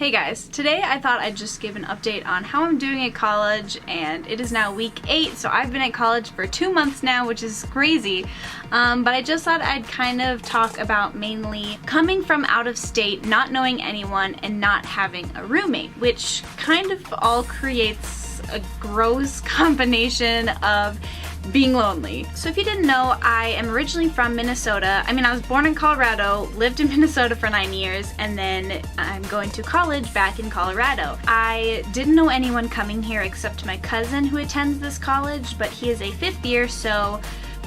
Hey guys, today I thought I'd just give an update on how I'm doing at college, and it is now week 8, so I've been at college for 2 months now, which is crazy. But I just thought I'd kind of talk about mainly coming from out of state, not knowing anyone, and not having a roommate, which kind of all creates a gross combination of being lonely. So if you didn't know, I am originally from Minnesota. I mean, I was born in Colorado, lived in Minnesota for 9 years, and then I'm going to college back in Colorado. I didn't know anyone coming here except my cousin who attends this college, but he is a 5th year, so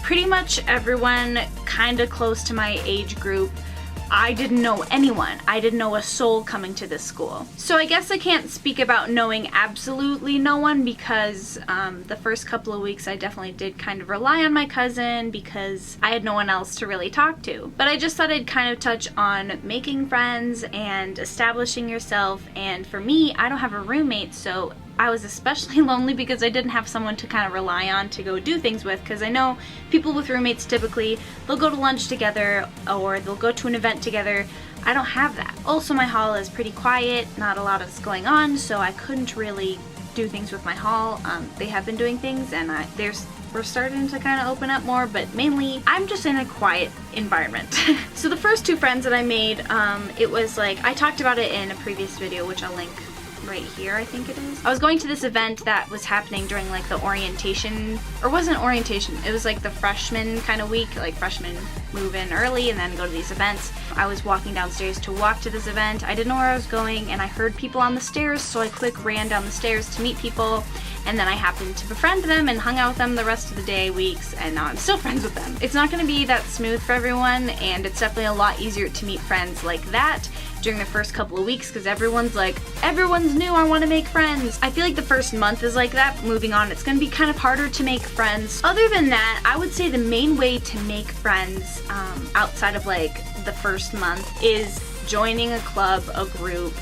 pretty much everyone kind of close to my age group. I didn't know anyone. I didn't know a soul coming to this school. So I guess I can't speak about knowing absolutely no one because the first couple of weeks I definitely did kind of rely on my cousin because I had no one else to really talk to. But I just thought I'd kind of touch on making friends and establishing yourself, and for me, I don't have a roommate, so I was especially lonely because I didn't have someone to kind of rely on to go do things with, because I know people with roommates typically, they'll go to lunch together or they'll go to an event together. I don't have that. Also, my hall is pretty quiet, not a lot is going on, so I couldn't really do things with my hall. They have been doing things and we're starting to kind of open up more, but mainly I'm just in a quiet environment. So the first 2 friends that I made, it was like, I talked about it in a previous video, which I'll link right here, I think it is. I was going to this event that was happening during like the orientation, or wasn't orientation, it was like the freshman kind of week, like freshmen move in early and then go to these events. I was walking downstairs to walk to this event. I didn't know where I was going and I heard people on the stairs, so I quick ran down the stairs to meet people, and then I happened to befriend them and hung out with them the rest of the day, weeks, and now I'm still friends with them. It's not going to be that smooth for everyone, and it's definitely a lot easier to meet friends like that during the first couple of weeks because everyone's new, I want to make friends. I feel like the first month is like that, but moving on, it's going to be kind of harder to make friends. Other than that, I would say the main way to make friends outside of like the first month is joining a club, a group,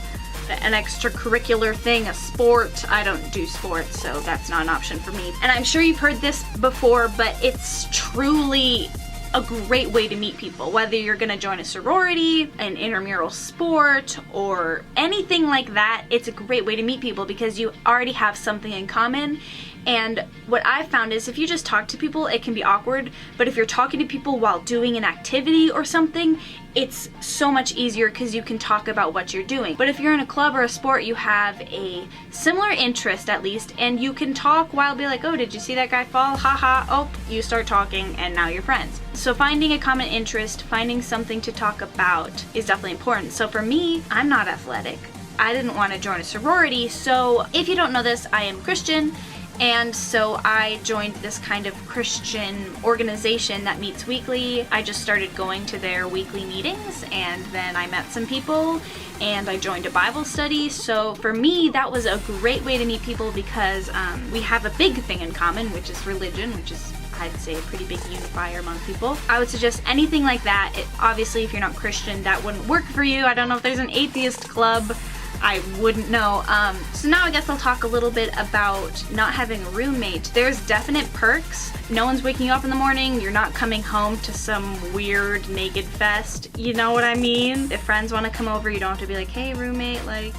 an extracurricular thing, a sport. I don't do sports, so that's not an option for me. And I'm sure you've heard this before, but it's truly a great way to meet people. Whether you're gonna join a sorority, an intramural sport, or anything like that, it's a great way to meet people because you already have something in common. And what I've found is if you just talk to people, it can be awkward, but if you're talking to people while doing an activity or something, it's so much easier because you can talk about what you're doing. But if you're in a club or a sport, you have a similar interest at least, and you can talk while be like, oh, did you see that guy fall? Haha. Oh, you start talking and now you're friends. So finding a common interest, finding something to talk about is definitely important. So for me, I'm not athletic. I didn't want to join a sorority, so if you don't know this, I am Christian. And so I joined this kind of Christian organization that meets weekly. I just started going to their weekly meetings, and then I met some people and I joined a Bible study. So for me, that was a great way to meet people because we have a big thing in common, which is religion, which is, I'd say, a pretty big unifier among people. I would suggest anything like that. Obviously, if you're not Christian, that wouldn't work for you. I don't know if there's an atheist club. I wouldn't know. So now I guess I'll talk a little bit about not having a roommate. There's definite perks. No one's waking you up in the morning. You're not coming home to some weird naked fest. You know what I mean? If friends want to come over, you don't have to be like, hey roommate, like,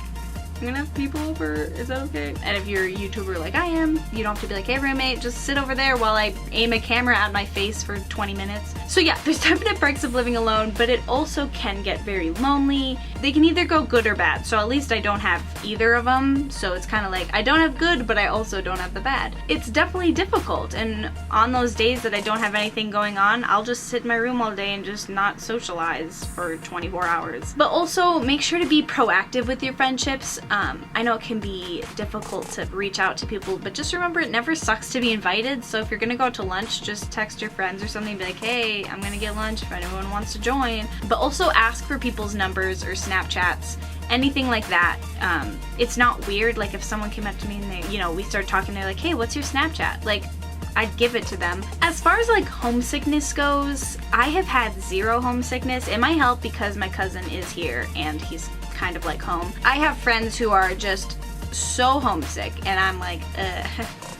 I'm gonna have people over, is that okay? And if you're a YouTuber like I am, you don't have to be like, hey roommate, just sit over there while I aim a camera at my face for 20 minutes. So yeah, there's definite perks of living alone, but it also can get very lonely. They can either go good or bad, so at least I don't have either of them, so it's kind of like, I don't have good, but I also don't have the bad. It's definitely difficult, and on those days that I don't have anything going on, I'll just sit in my room all day and just not socialize for 24 hours. But also, make sure to be proactive with your friendships. I know it can be difficult to reach out to people, but just remember it never sucks to be invited. So if you're gonna go out to lunch, just text your friends or something, be like, hey, I'm gonna get lunch if anyone wants to join. But also ask for people's numbers or Snapchats, anything like that. It's not weird, like if someone came up to me and they, you know, we started talking, they're like, hey, what's your Snapchat? Like, I'd give it to them. As far as like homesickness goes, I have had 0 homesickness. It might help because my cousin is here and he's kind of like home. I have friends who are just so homesick and I'm like,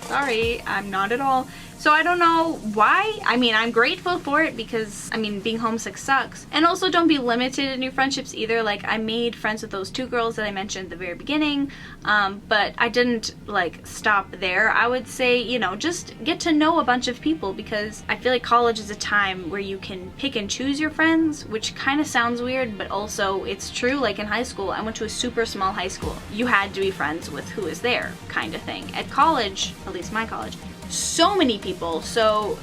sorry, I'm not at all. So I don't know why. I mean, I'm grateful for it because, I mean, being homesick sucks. And also don't be limited in your friendships either. Like, I made friends with those 2 girls that I mentioned at the very beginning, but I didn't like stop there. I would say, you know, just get to know a bunch of people, because I feel like college is a time where you can pick and choose your friends, which kind of sounds weird, but also it's true. Like in high school, I went to a super small high school. You had to be friends with who is there, kind of thing. At college, at least my college, so many people, so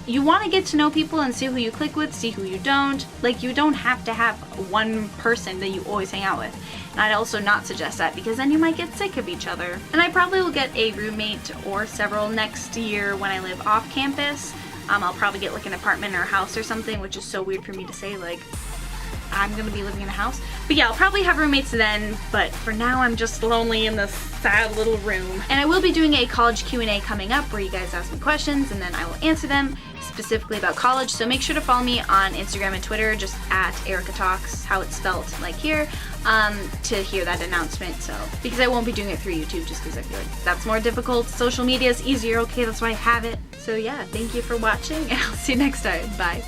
you want to get to know people and see who you click with, see who you don't. Like, you don't have to have one person that you always hang out with. And I'd also not suggest that, because then you might get sick of each other. And I probably will get a roommate or several next year when I live off campus. I'll probably get like an apartment or a house or something, which is so weird for me to say, like, I'm gonna be living in a house. But yeah, I'll probably have roommates then, but for now I'm just lonely in this sad little room. And I will be doing a college Q&A coming up where you guys ask me questions and then I will answer them specifically about college. So make sure to follow me on Instagram and Twitter, just at Ericka Talks, how it's spelled like here, to hear that announcement. So, because I won't be doing it through YouTube just because I feel like that's more difficult. Social media is easier, okay, that's why I have it. So yeah, thank you for watching and I'll see you next time. Bye.